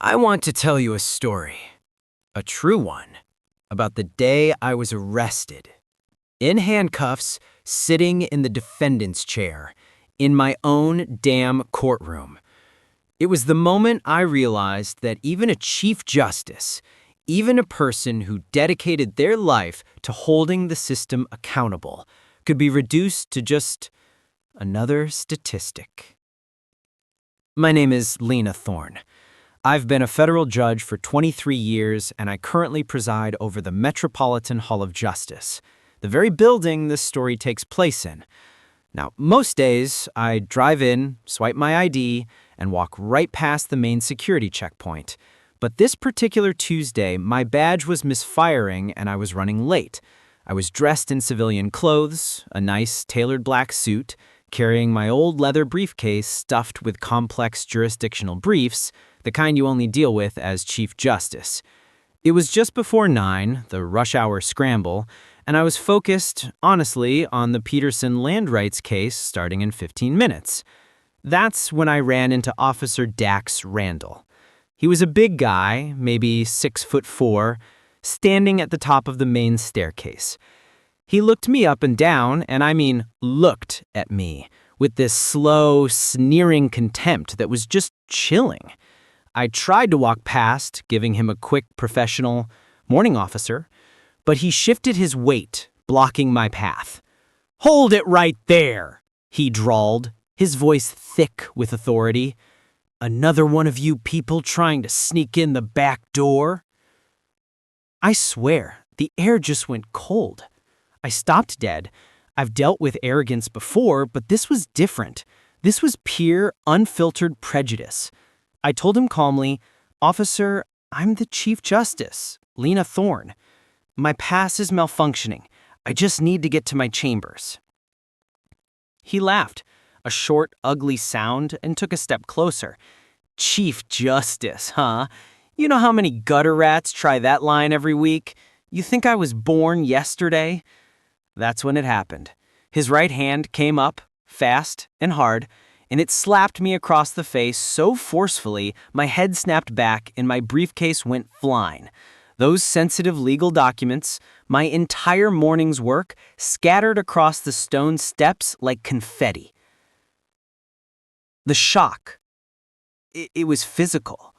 I want to tell you a story, a true one, about the day I was arrested, in handcuffs, sitting in the defendant's chair, in my own damn courtroom. It was the moment I realized that even a Chief Justice, even a person who dedicated their life to holding the system accountable, could be reduced to just another statistic. My name is Lena Thorne. I've been a federal judge for 23 years, and I currently preside over the Metropolitan Hall of Justice, the very building this story takes place in. Now, most days, I drive in, swipe my ID, and walk right past the main security checkpoint. But this particular Tuesday, my badge was misfiring and I was running late. I was dressed in civilian clothes, a nice tailored black suit, carrying my old leather briefcase stuffed with complex jurisdictional briefs, the kind you only deal with as Chief Justice. It was just before 9, the rush hour scramble, and I was focused, honestly, on the Peterson land rights case starting in 15 minutes. That's when I ran into Officer Dax Randall. He was a big guy, maybe 6'4", standing at the top of the main staircase. He looked me up and down, and I mean looked at me, with this slow, sneering contempt that was just chilling. I tried to walk past, giving him a quick, professional, "Morning, officer," but he shifted his weight, blocking my path. "Hold it right there," he drawled, his voice thick with authority. "Another one of you people trying to sneak in the back door?" I swear, the air just went cold. I stopped dead. I've dealt with arrogance before, but this was different. This was pure, unfiltered prejudice. I told him calmly, "Officer, I'm the Chief Justice, Lena Thorne. My pass is malfunctioning. I just need to get to my chambers." He laughed, a short, ugly sound, and took a step closer. "Chief Justice, huh? You know how many gutter rats try that line every week? You think I was born yesterday?" That's when it happened. His right hand came up, fast and hard, and it slapped me across the face so forcefully my head snapped back and my briefcase went flying. Those sensitive legal documents, my entire morning's work, scattered across the stone steps like confetti. The shock. It was physical.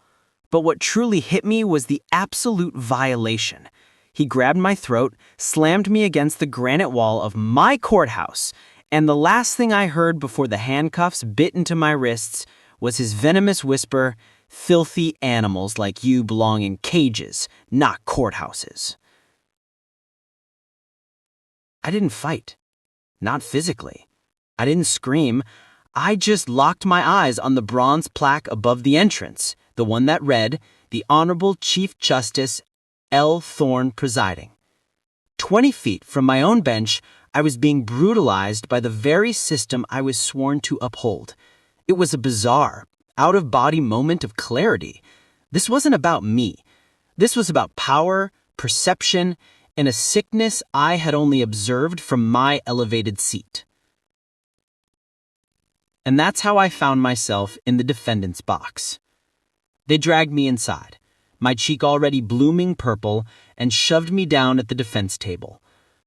But what truly hit me was the absolute violation. He grabbed my throat, slammed me against the granite wall of my courthouse, and the last thing I heard before the handcuffs bit into my wrists was his venomous whisper, "Filthy animals like you belong in cages, not courthouses." I didn't fight. Not physically. I didn't scream. I just locked my eyes on the bronze plaque above the entrance, the one that read, "The Honorable Chief Justice L. Thorne presiding." 20 feet from my own bench, I was being brutalized by the very system I was sworn to uphold. It was a bizarre, out-of-body moment of clarity. This wasn't about me. This was about power, perception, and a sickness I had only observed from my elevated seat. And that's how I found myself in the defendant's box. They dragged me inside, my cheek already blooming purple, and shoved me down at the defense table.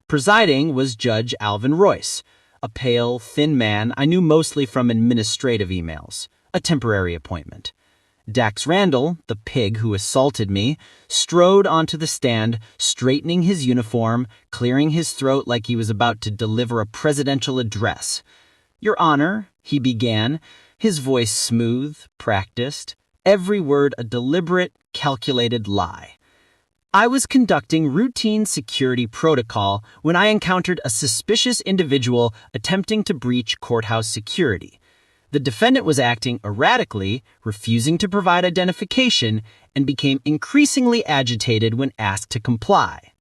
Presiding was Judge Alvin Royce, a pale, thin man I knew mostly from administrative emails, a temporary appointment. Dax Randall, the pig who assaulted me, strode onto the stand, straightening his uniform, clearing his throat like he was about to deliver a presidential address. "Your Honor," he began, his voice smooth, practiced, every word a deliberate, calculated lie. "I was conducting routine security protocol when I encountered a suspicious individual attempting to breach courthouse security. The defendant was acting erratically, refusing to provide identification, and became increasingly agitated when asked to comply."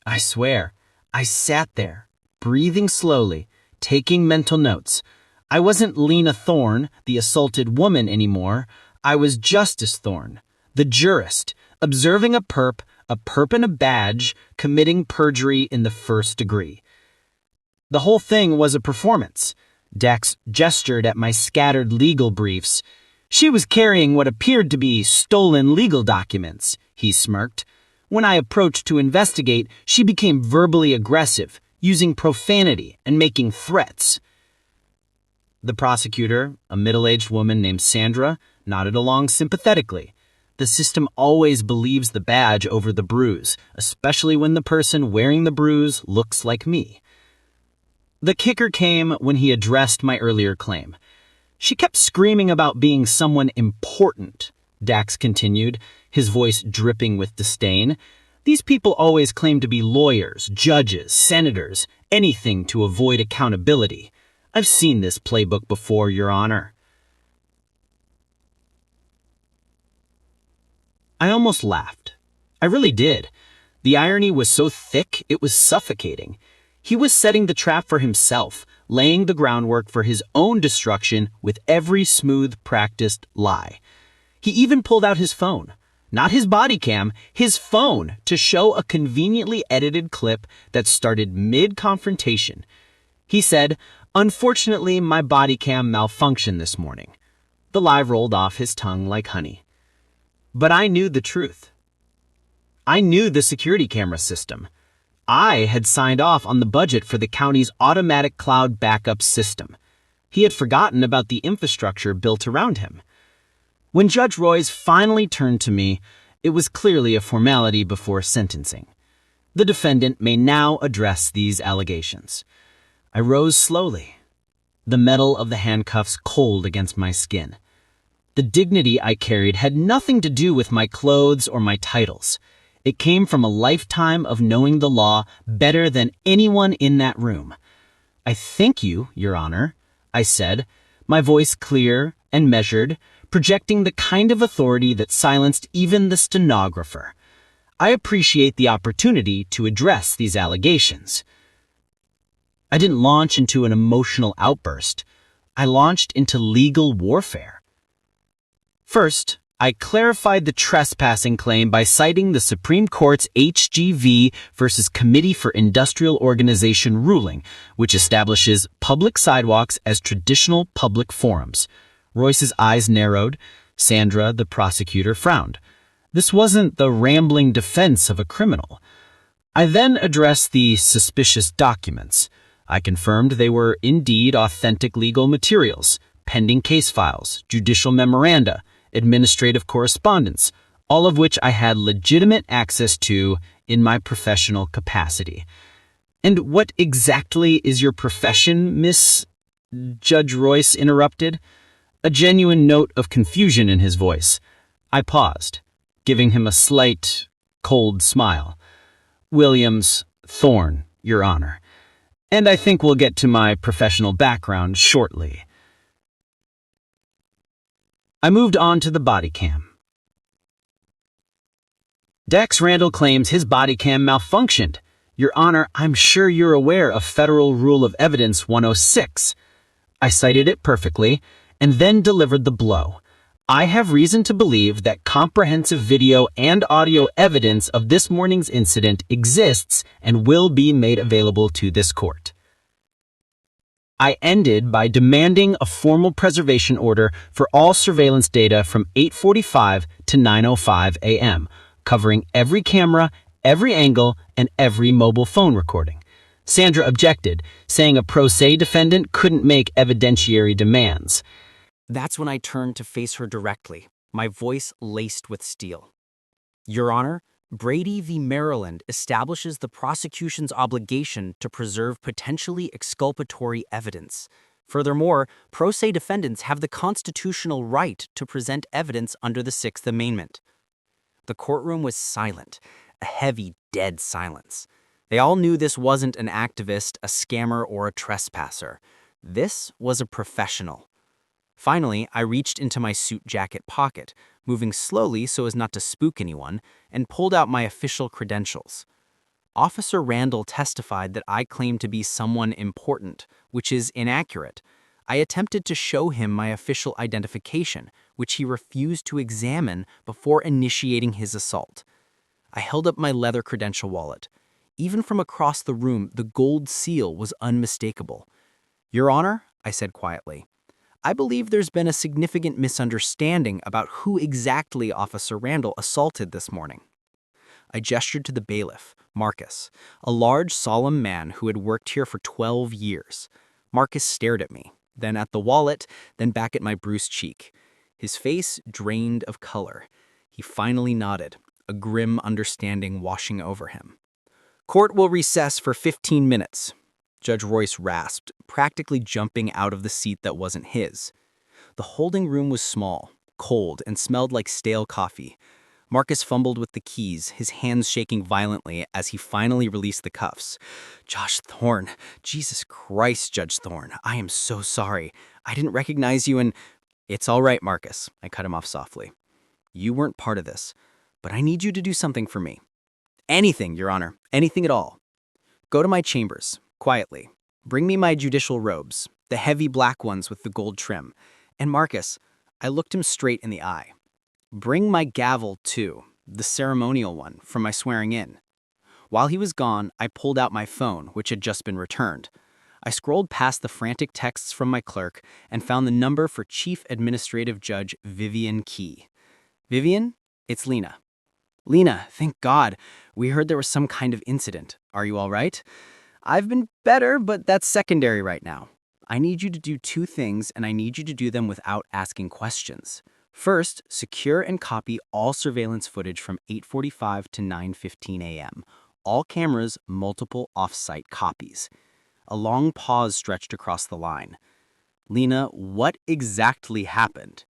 I swear, I sat there, breathing slowly, taking mental notes. I wasn't Lena Thorne, the assaulted woman, anymore. I was Justice Thorne, the jurist, observing a perp in a badge, committing perjury in the first degree. The whole thing was a performance. Dax gestured at my scattered legal briefs. She was carrying what appeared to be stolen legal documents, he smirked. When I approached to investigate, she became verbally aggressive, using profanity and making threats. The prosecutor, a middle-aged woman named Sandra, nodded along sympathetically. The system always believes the badge over the bruise, especially when the person wearing the bruise looks like me. The kicker came when he addressed my earlier claim. She kept screaming about being someone important, Dax continued, his voice dripping with disdain. These people always claim to be lawyers, judges, senators, anything to avoid accountability. I've seen this playbook before, Your Honor. I almost laughed. I really did. The irony was so thick, it was suffocating. He was setting the trap for himself, laying the groundwork for his own destruction with every smooth, practiced lie. He even pulled out his phone. Not his body cam, his phone, to show a conveniently edited clip that started mid-confrontation. He said, "Unfortunately, my body cam malfunctioned this morning." The lie rolled off his tongue like honey. But I knew the truth. I knew the security camera system. I had signed off on the budget for the county's automatic cloud backup system. He had forgotten about the infrastructure built around him. When Judge Royce finally turned to me, it was clearly a formality before sentencing. The defendant may now address these allegations. I rose slowly, the metal of the handcuffs cold against my skin. The dignity I carried had nothing to do with my clothes or my titles. It came from a lifetime of knowing the law better than anyone in that room. "I thank you, Your Honor," I said, my voice clear and measured, projecting the kind of authority that silenced even the stenographer. "I appreciate the opportunity to address these allegations." I didn't launch into an emotional outburst. I launched into legal warfare. First, I clarified the trespassing claim by citing the Supreme Court's HGV versus Committee for Industrial Organization ruling, which establishes public sidewalks as traditional public forums. Royce's eyes narrowed. Sandra, the prosecutor, frowned. This wasn't the rambling defense of a criminal. I then addressed the suspicious documents. I confirmed they were indeed authentic legal materials, pending case files, judicial memoranda, administrative correspondence, all of which I had legitimate access to in my professional capacity. "And what exactly is your profession, Miss?" Judge Royce interrupted, a genuine note of confusion in his voice. I paused, giving him a slight, cold smile. "Williams Thorne, Your Honor. And I think we'll get to my professional background shortly." I moved on to the body cam. Dax Randall claims his body cam malfunctioned. "Your Honor, I'm sure you're aware of Federal Rule of Evidence 106. I cited it perfectly, and then delivered the blow. "I have reason to believe that comprehensive video and audio evidence of this morning's incident exists and will be made available to this court." I ended by demanding a formal preservation order for all surveillance data from 8:45 to 9:05 a.m., covering every camera, every angle, and every mobile phone recording. Sandra objected, saying a pro se defendant couldn't make evidentiary demands. That's when I turned to face her directly, my voice laced with steel. "Your Honor, Brady v. Maryland establishes the prosecution's obligation to preserve potentially exculpatory evidence. Furthermore, pro se defendants have the constitutional right to present evidence under the Sixth Amendment." The courtroom was silent, a heavy, dead silence. They all knew this wasn't an activist, a scammer, or a trespasser. This was a professional. Finally, I reached into my suit jacket pocket, moving slowly so as not to spook anyone, and pulled out my official credentials. Officer Randall testified that I claimed to be someone important, which is inaccurate. I attempted to show him my official identification, which he refused to examine before initiating his assault. I held up my leather credential wallet. Even from across the room, the gold seal was unmistakable. "Your Honor," I said quietly, I believe there's been a significant misunderstanding about who exactly Officer Randall assaulted this morning. I gestured to the bailiff, Marcus, a large, solemn man who had worked here for 12 years. Marcus stared at me, then at the wallet, then back at my bruised cheek. His face drained of color. He finally nodded, a grim understanding washing over him. Court will recess for 15 minutes, Judge Royce rasped, practically jumping out of the seat that wasn't his. The holding room was small, cold, and smelled like stale coffee. Marcus fumbled with the keys, his hands shaking violently as he finally released the cuffs. Josh Thorne. Jesus Christ, Judge Thorne. I am so sorry. I didn't recognize you and... It's all right, Marcus. I cut him off softly. You weren't part of this, but I need you to do something for me. Anything, Your Honor. Anything at all. Go to my chambers, quietly. Bring me my judicial robes, the heavy black ones with the gold trim. And Marcus, I looked him straight in the eye. Bring my gavel, too, the ceremonial one, from my swearing in. While he was gone, I pulled out my phone, which had just been returned. I scrolled past the frantic texts from my clerk and found the number for Chief Administrative Judge Vivian Key. Vivian, it's Lena. Lena, thank God. We heard there was some kind of incident. Are you all right? I've been better, but that's secondary right now. I need you to do two things, and I need you to do them without asking questions. First, secure and copy all surveillance footage from 8:45 to 9:15 a.m. All cameras, multiple off-site copies. A long pause stretched across the line. Lena, what exactly happened?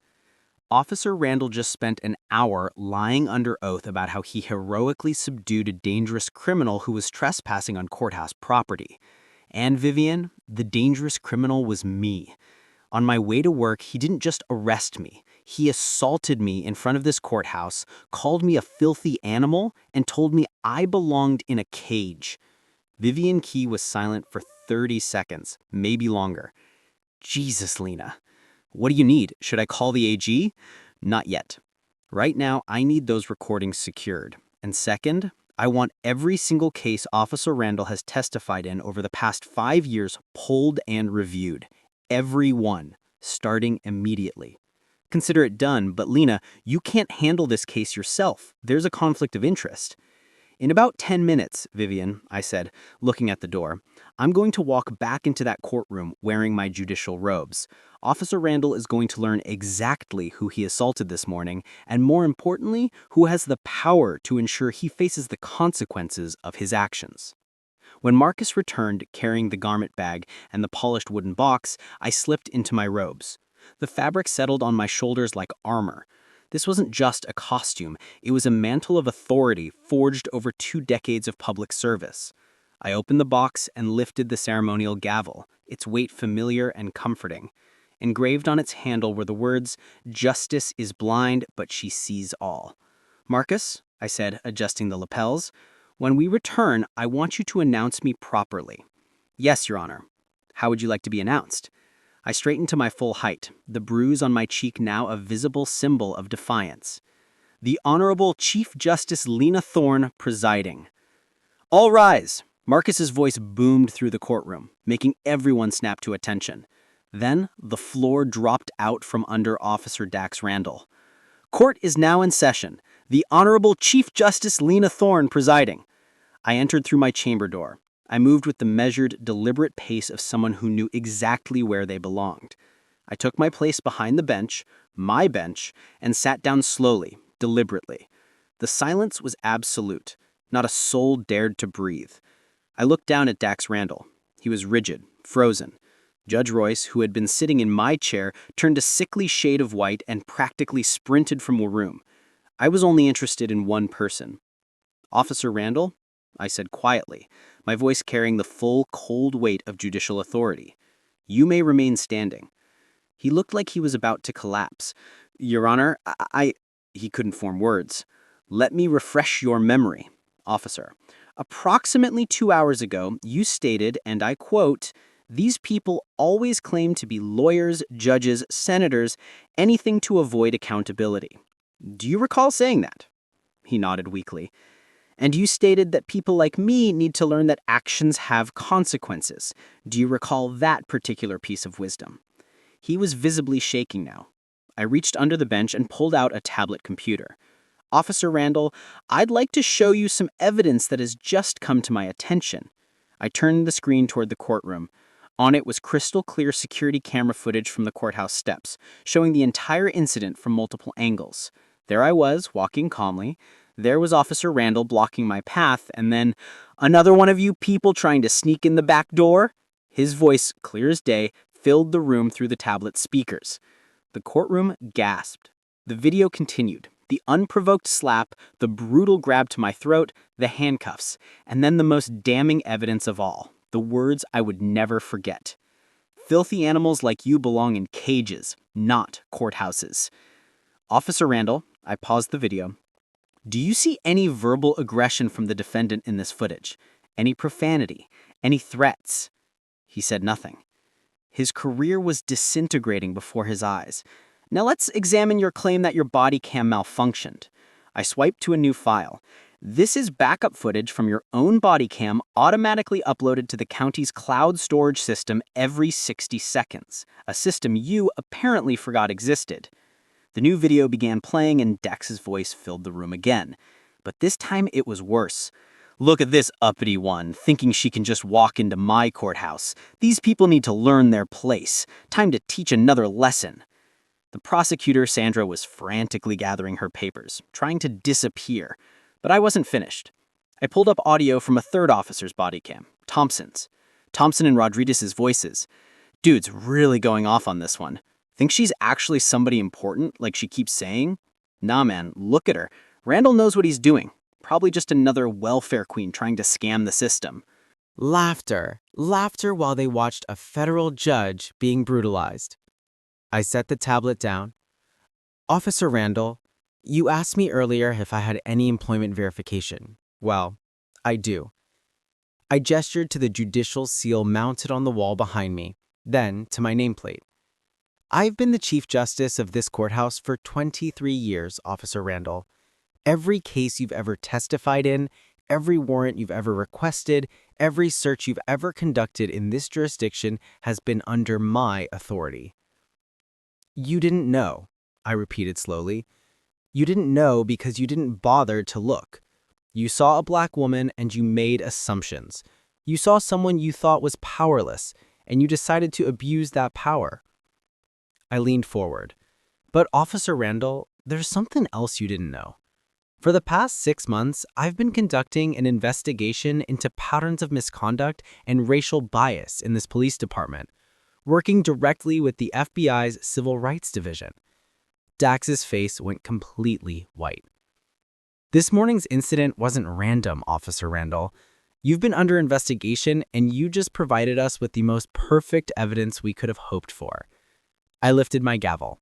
Officer Randall just spent an hour lying under oath about how he heroically subdued a dangerous criminal who was trespassing on courthouse property. And Vivian, the dangerous criminal was me. On my way to work, he didn't just arrest me. He assaulted me in front of this courthouse, called me a filthy animal, and told me I belonged in a cage. Vivian Key was silent for 30 seconds, maybe longer. Jesus, Lena. What do you need? Should I call the AG? Not yet. Right now, I need those recordings secured. And second, I want every single case Officer Randall has testified in over the past 5 years pulled and reviewed. Every one, starting immediately. Consider it done, but Lena, you can't handle this case yourself. There's a conflict of interest. In about 10 minutes, Vivian, I said, looking at the door, I'm going to walk back into that courtroom wearing my judicial robes. Officer Randall is going to learn exactly who he assaulted this morning, and more importantly, who has the power to ensure he faces the consequences of his actions. When Marcus returned carrying the garment bag and the polished wooden box, I slipped into my robes. The fabric settled on my shoulders like armor. This wasn't just a costume, it was a mantle of authority forged over 2 decades of public service. I opened the box and lifted the ceremonial gavel, its weight familiar and comforting. Engraved on its handle were the words, "Justice is blind, but she sees all." Marcus, I said, adjusting the lapels, when we return, I want you to announce me properly. Yes, Your Honor. How would you like to be announced? I straightened to my full height, the bruise on my cheek now a visible symbol of defiance. The Honorable Chief Justice Lena Thorne presiding. All rise! Marcus's voice boomed through the courtroom, making everyone snap to attention. Then the floor dropped out from under Officer Dax Randall. Court is now in session. The Honorable Chief Justice Lena Thorne presiding. I entered through my chamber door. I moved with the measured, deliberate pace of someone who knew exactly where they belonged. I took my place behind the bench, my bench, and sat down slowly, deliberately. The silence was absolute. Not a soul dared to breathe. I looked down at Dax Randall. He was rigid, frozen. Judge Royce, who had been sitting in my chair, turned a sickly shade of white and practically sprinted from the room. I was only interested in one person. Officer Randall? I said quietly, my voice carrying the full, cold weight of judicial authority. You may remain standing. He looked like he was about to collapse. Your Honor, He couldn't form words. Let me refresh your memory. Officer, approximately 2 hours ago, you stated, and I quote, "These people always claim to be lawyers, judges, senators, anything to avoid accountability." Do you recall saying that? He nodded weakly. And you stated that people like me need to learn that actions have consequences. Do you recall that particular piece of wisdom? He was visibly shaking now. I reached under the bench and pulled out a tablet computer. Officer Randall, I'd like to show you some evidence that has just come to my attention. I turned the screen toward the courtroom. On it was crystal clear security camera footage from the courthouse steps, showing the entire incident from multiple angles. There I was, walking calmly. There was Officer Randall blocking my path, and then, "Another one of you people trying to sneak in the back door?" His voice, clear as day, filled the room through the tablet speakers. The courtroom gasped. The video continued. The unprovoked slap, the brutal grab to my throat, the handcuffs, and then the most damning evidence of all, the words I would never forget. "Filthy animals like you belong in cages, not courthouses." Officer Randall, I paused the video. "Do you see any verbal aggression from the defendant in this footage? Any profanity? Any threats?" He said nothing. His career was disintegrating before his eyes. "Now let's examine your claim that your body cam malfunctioned." I swiped to a new file. "This is backup footage from your own body cam automatically uploaded to the county's cloud storage system every 60 seconds, a system you apparently forgot existed." The new video began playing and Dax's voice filled the room again. But this time it was worse. "Look at this uppity one, thinking she can just walk into my courthouse. These people need to learn their place. Time to teach another lesson." The prosecutor, Sandra, was frantically gathering her papers, trying to disappear. But I wasn't finished. I pulled up audio from a third officer's body cam, Thompson's. Thompson and Rodriguez's voices. "Dude's really going off on this one. Think she's actually somebody important, like she keeps saying? Nah, man, look at her. Randall knows what he's doing. Probably just another welfare queen trying to scam the system." Laughter. Laughter while they watched a federal judge being brutalized. I set the tablet down. "Officer Randall, you asked me earlier if I had any employment verification. Well, I do." I gestured to the judicial seal mounted on the wall behind me, then to my nameplate. "I've been the Chief Justice of this courthouse for 23 years, Officer Randall. Every case you've ever testified in, every warrant you've ever requested, every search you've ever conducted in this jurisdiction has been under my authority." "You didn't know," I repeated slowly. "You didn't know because you didn't bother to look. You saw a black woman and you made assumptions. You saw someone you thought was powerless, and you decided to abuse that power." I leaned forward. "But Officer Randall, there's something else you didn't know. For the past 6 months, I've been conducting an investigation into patterns of misconduct and racial bias in this police department, working directly with the FBI's Civil Rights Division." Dax's face went completely white. "This morning's incident wasn't random, Officer Randall. You've been under investigation, and you just provided us with the most perfect evidence we could have hoped for." I lifted my gavel.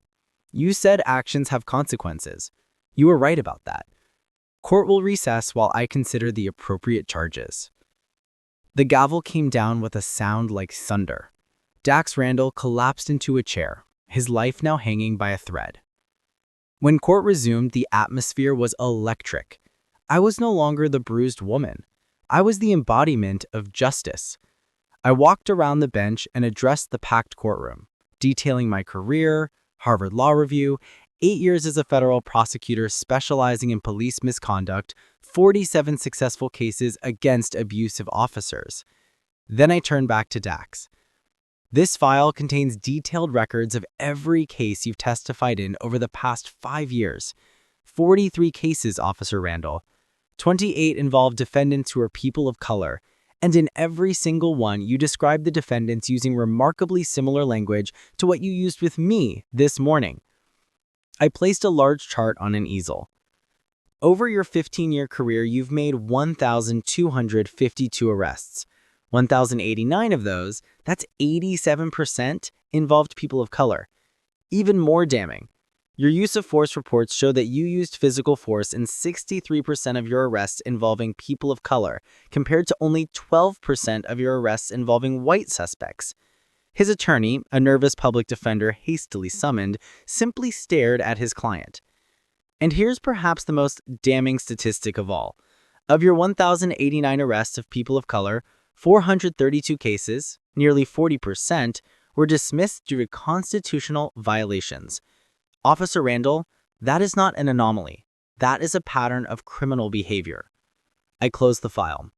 "You said actions have consequences. You were right about that. Court will recess while I consider the appropriate charges." The gavel came down with a sound like thunder. Dax Randall collapsed into a chair, his life now hanging by a thread. When court resumed, the atmosphere was electric. I was no longer the bruised woman. I was the embodiment of justice. I walked around the bench and addressed the packed courtroom, detailing my career, Harvard Law Review, 8 years as a federal prosecutor specializing in police misconduct, 47 successful cases against abusive officers. Then I turned back to Dax. "This file contains detailed records of every case you've testified in over the past 5 years. 43 cases, Officer Randall. 28 involved defendants who are people of color, and in every single one, you described the defendants using remarkably similar language to what you used with me this morning." I placed a large chart on an easel. "Over your 15-year career, you've made 1,252 arrests. 1,089 of those, that's 87%, involved people of color. Even more damning, your use of force reports show that you used physical force in 63% of your arrests involving people of color, compared to only 12% of your arrests involving white suspects." His attorney, a nervous public defender hastily summoned, simply stared at his client. "And here's perhaps the most damning statistic of all. Of your 1,089 arrests of people of color, 432 cases, nearly 40%, were dismissed due to constitutional violations. Officer Randall, that is not an anomaly. That is a pattern of criminal behavior. I closed the file.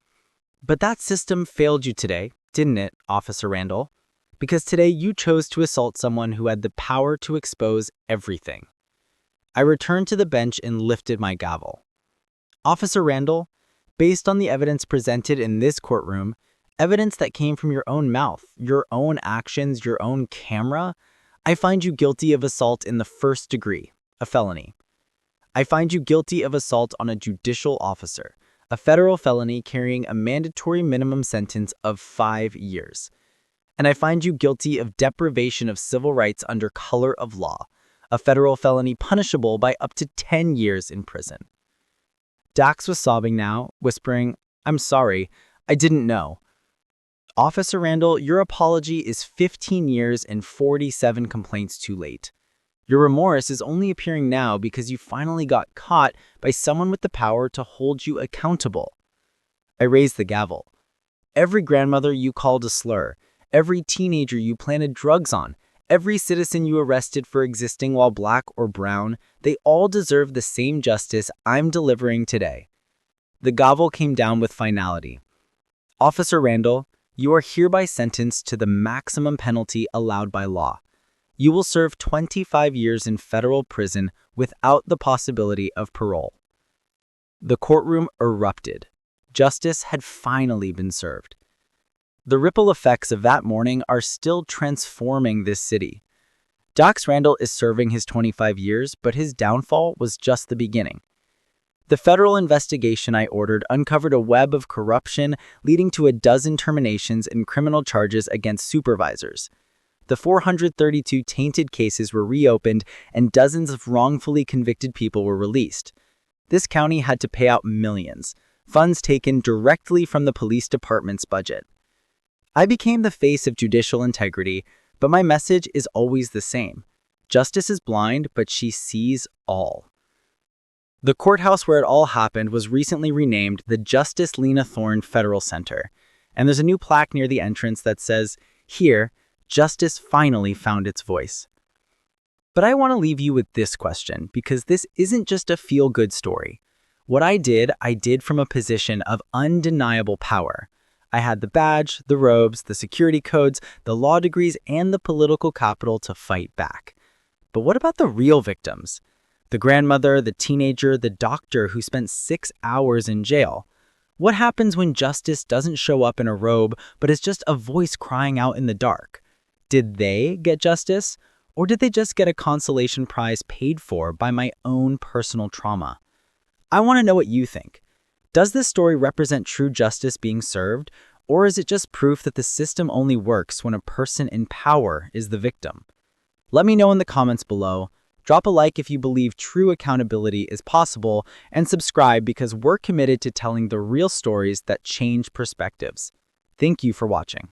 But that system failed you today, didn't it, Officer Randall? Because today you chose to assault someone who had the power to expose everything. I returned to the bench and lifted my gavel. Officer Randall, based on the evidence presented in this courtroom, evidence that came from your own mouth, your own actions, your own camera, I find you guilty of assault in the first degree, a felony. I find you guilty of assault on a judicial officer, a federal felony carrying a mandatory minimum sentence of 5 years. And I find you guilty of deprivation of civil rights under color of law, a federal felony punishable by up to 10 years in prison. Dax was sobbing now, whispering, "I'm sorry, I didn't know." Officer Randall, your apology is 15 years and 47 complaints too late. Your remorse is only appearing now because you finally got caught by someone with the power to hold you accountable. I raised the gavel. Every grandmother you called a slur, every teenager you planted drugs on, every citizen you arrested for existing while black or brown, they all deserve the same justice I'm delivering today. The gavel came down with finality. Officer Randall, you are hereby sentenced to the maximum penalty allowed by law. You will serve 25 years in federal prison without the possibility of parole. The courtroom erupted. Justice had finally been served. The ripple effects of that morning are still transforming this city. Dax Randall is serving his 25 years, but his downfall was just the beginning. The federal investigation I ordered uncovered a web of corruption leading to a dozen terminations and criminal charges against supervisors. The 432 tainted cases were reopened and dozens of wrongfully convicted people were released. This county had to pay out millions, funds taken directly from the police department's budget. I became the face of judicial integrity, but my message is always the same. Justice is blind, but she sees all. The courthouse where it all happened was recently renamed the Justice Lena Thorne Federal Center, and there's a new plaque near the entrance that says, "Here, justice finally found its voice." But I want to leave you with this question, because this isn't just a feel-good story. What I did from a position of undeniable power. I had the badge, the robes, the security codes, the law degrees, and the political capital to fight back. But what about the real victims? The grandmother, the teenager, the doctor who spent 6 hours in jail. What happens when justice doesn't show up in a robe, but is just a voice crying out in the dark? Did they get justice, or did they just get a consolation prize paid for by my own personal trauma? I want to know what you think. Does this story represent true justice being served, or is it just proof that the system only works when a person in power is the victim? Let me know in the comments below. Drop a like if you believe true accountability is possible, and subscribe because we're committed to telling the real stories that change perspectives. Thank you for watching.